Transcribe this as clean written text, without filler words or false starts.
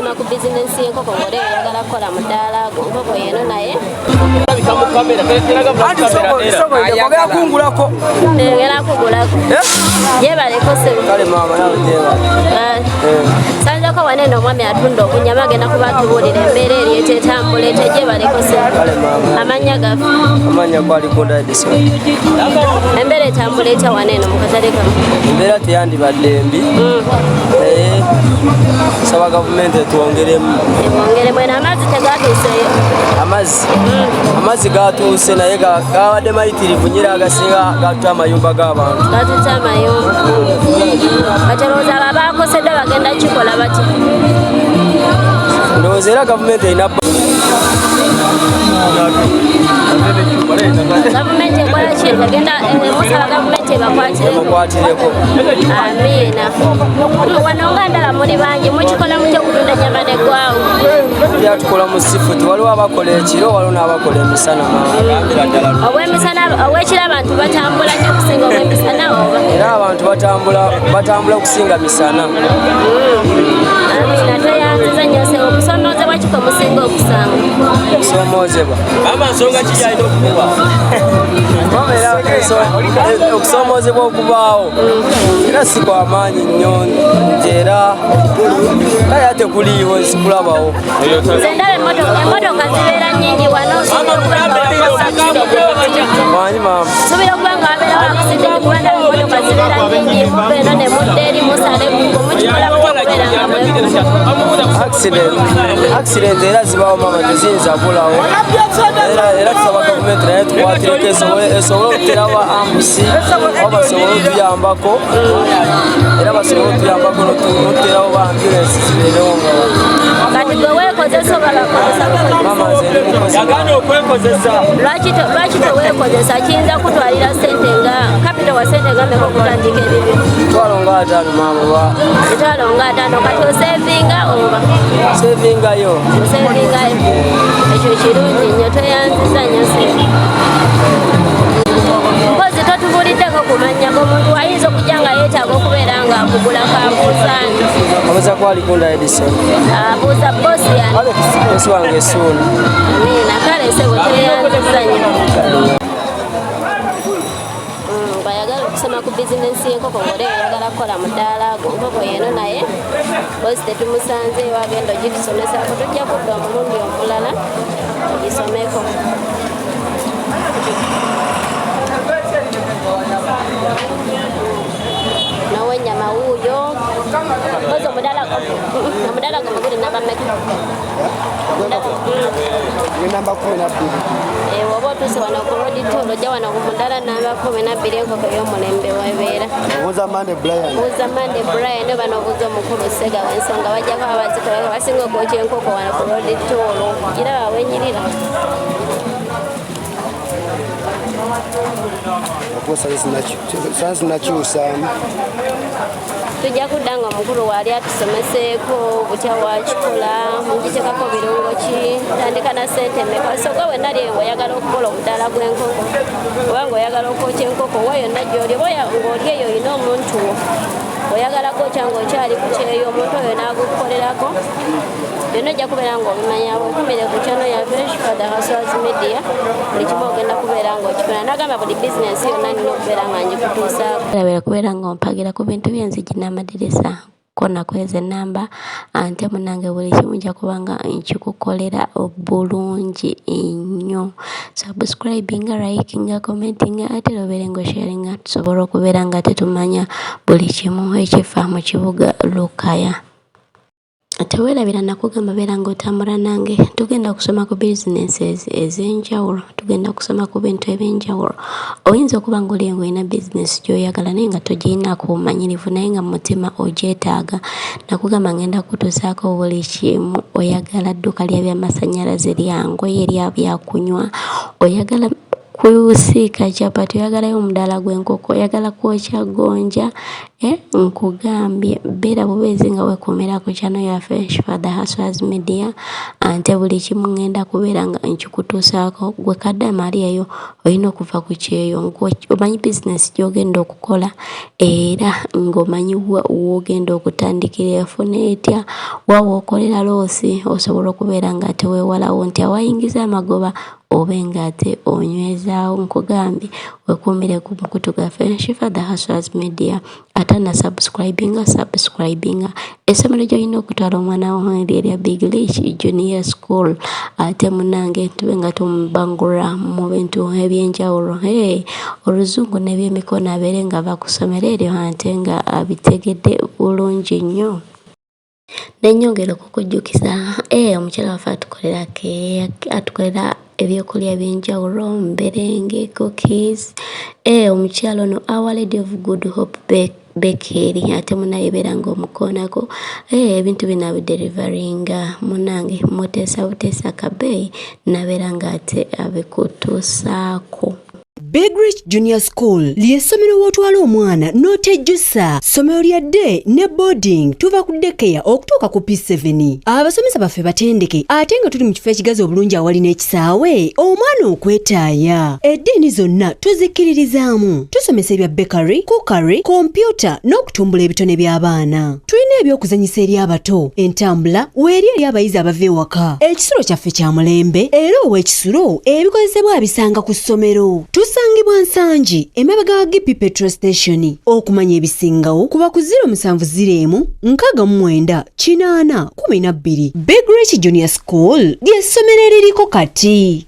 kusoma ku bizinesi y'enkoko ng'oli oyagala kukola mu ddaala nkoko yeeno naye yagala kungulako yebaleko sebo sanjako wanene omwami atunda okunyama agenda kuba tubuulira embeera eri etetambula etegyebaleko sebo amanya gafe amanya kwalikunda Edison embeera etambula etya wanene mu katale kamu embeera teyandibadde mbi saba gavumenti etwongeremu eno amazzi tegatuuseyo amazzi gatuuse naye gabadde mayitirivu nyira agasinga gatuta amayumba g'abantu gatuta amayumba baterooza abo abakosedde bagenda kikola bati ndowooza era gavumenti erina gavumenti ekola ki egenda musaba gavumenti ebakwatireko amiina wano nga ndala muli bangi mukikola mutya okutunda nyama neggwawo byatukola mu sifuti waliwo abakola ekiro waliwo n'abakola emisana owekiro abantu batambula nnyo okusinga obwemisana oba era abantu batambula okusinga misana amiina tweyanziza nnyo se okusomoozebwa kiko musinga okusanga okusomoozebwa nsonga ki gyalina okukuba okusomoozebwa okubaawo era si kwamaanyi nnyo era kale ate kuliiwo sikulabawo nze ndaba emmotoka zibeera nnyingi wano manyi maama subira okuba nga wabeerawo akisidenti kuba ndaba emmotoka zibeera nnyingi muva eno ne mudda eri musale mukikola accident era zibawo mama teziyinza kulawo era tusaba gavumenti naye tukwatireko esobole okuterawo ambusi oba basobole otuyambako era basobole otuyambako notuterawo ba ambulensi zibeerewo kati gwe weekozesa oba bakozesa lwaki teweekozesa kiyinza kutwalira sente nga kapita wa sente nga meka okutandika ebibyo mitwalo nga 5 mama mitwalo nga 5 kati osevinga oba sevingayo ekyo kirungi nnyo tweyanziza nnyo sente mpozi totubuuliddeko kumanyako omuntu ayinza okujja nga yeetaaga okubeera nga akugula kabuuza nti abuuza kwalikunda Edison abuuza bosi yani bosi wange suuna amiina kale sebo tweyanziza nnyo bayagala okusoma ku bizinesi y'enkoko ng'oli oyagala kukola mu ddaala nkoko yeeno naye bosi tetumusanzeeyo agenda ogitusomesako tujja kudda omulundi omulala ogisomeko nawe ennyama wuuyo bozi omudala gwe guli namba mmeka namba 12 oba otuuse wano ku roditoolo ojja wano ku mudala namba 12 enkoko y'omulembe webeera buuza mande brian bano obuuza omukulu sega w'ensonga bajjako abazikola basinga okwokya enkoko wano ku roditoolo gira wawenyirira sinakyusaamu tujja kudda nga omukulu waali atusomeseeko butya wakikola mugitekako birungo ki tandika na sente meka so gwe wenali ng'oyagala okukola omudaala gw'enkoko oba ng'oyagala okwokya enkoko wa yonna gy'oli oba ng'oli eyo olina omuntu wo oyagala kwokya ng'okyali ku kyeyo omuntu oyo n'agukukolerako byonna ojja kubeera ng'obimanya bwekumire ku kyano yaffe Shifada Haswazi Media buli kimu ogenda kubeera ng'okifuna nagamba buli bizinensi yonna nina okubeera nga ngikutuusaako erabira kubeera ng'ompagira ku bintu byenzigi n'amadirisa kona kweza enamba ante munange buli kimu nja kubanga nkikukolera obulungi ennyo subscribinga likinga commentinga ate loberenga sharinga tusobola okubeera nga tetumanya buli kimu ekifa mu kibuga Lukaya teweerabira nakugamba beera ng'otambula nange tugenda kusoma ku businesses ez'enjawulo tugenda kusoma ku bintu eby'enjawulo oyinza okuba ng'oli ng'olina bizinesi gy'oyagala naye nga togirina ku bumanyirivu naye nga mu mutima ogyetaaga nakugamba ngenda kutuusaako buli kimu oyagala dduka lya byamasannyalaze lyangoye lya byakunywa oyagala kusiika capati oyagalayo omudaala gw'enkoko oyagala kwokya gonja nkugambye beera bubeezi nga weekuumira ku channel yaffe Shifa The Hustlers Media ante buli kimu ngenda kubeera nga nkikutuusaako gwe kadda Mariayo olina okuva ku kyeyo omanyi bizinesi gy'ogenda okukola era ng'omanyi w'ogenda okutandikira efuna etya waawa okolera loosi osobola okubeera nga teweewalawo nti awayingiza amagoba obe nga ate onywezaawo nkugambye wekuumire ku mukutu gaffe Shifa The Hustlers Media ate na subscribinga essomero gy'olina okutwala omwana wo erya Big Rich Junior School ate munange tube nga tumubangula mu bintu ebyenjawulo oluzungu n'ebyemikono abeere nga bakusomera eryo ate nga abitegedde bulungi nnyo. N'ennyongera okukujjukiza omukyala waffe atukolera ebyokulya ebyenjawulo mberenge cookies omukyala ono Our Lady of Good Hope Bakery ate munayebeera ng'omukoonako ebintu bino abiderivaringa munange muteesa kabeeyi nabeera nga ate abikutuusaako. Big Rich Junior School ly'essomero w'otwala omwana n'otejjusa ssomero lya day ne boarding tuva ku daycare okutuuka ku P7 abasomesa baffe batendeke ate nga tuli mu kifo ekigazi obulungi awali n'ekisaawe omwana okwetaaya eddiini zonna tuzikkiririzaamu tusomesa ebya bakery, cookery, kompyuta n'okutumbula ebitone by'abaana tulina ebyokuzanyisa eri abato entambula weeri eri abayizi abava ewaka ekisulo kyaffe kya mulembe era ow'ekisulo ebikozesebwa abisanga ku ssomero tusangibwa Nsangi emabega wa Gipi Petrol Station okumanya ebisingawo kuba ku 0701 69 12. Big Rich Junior School ly'essomero eririko kati.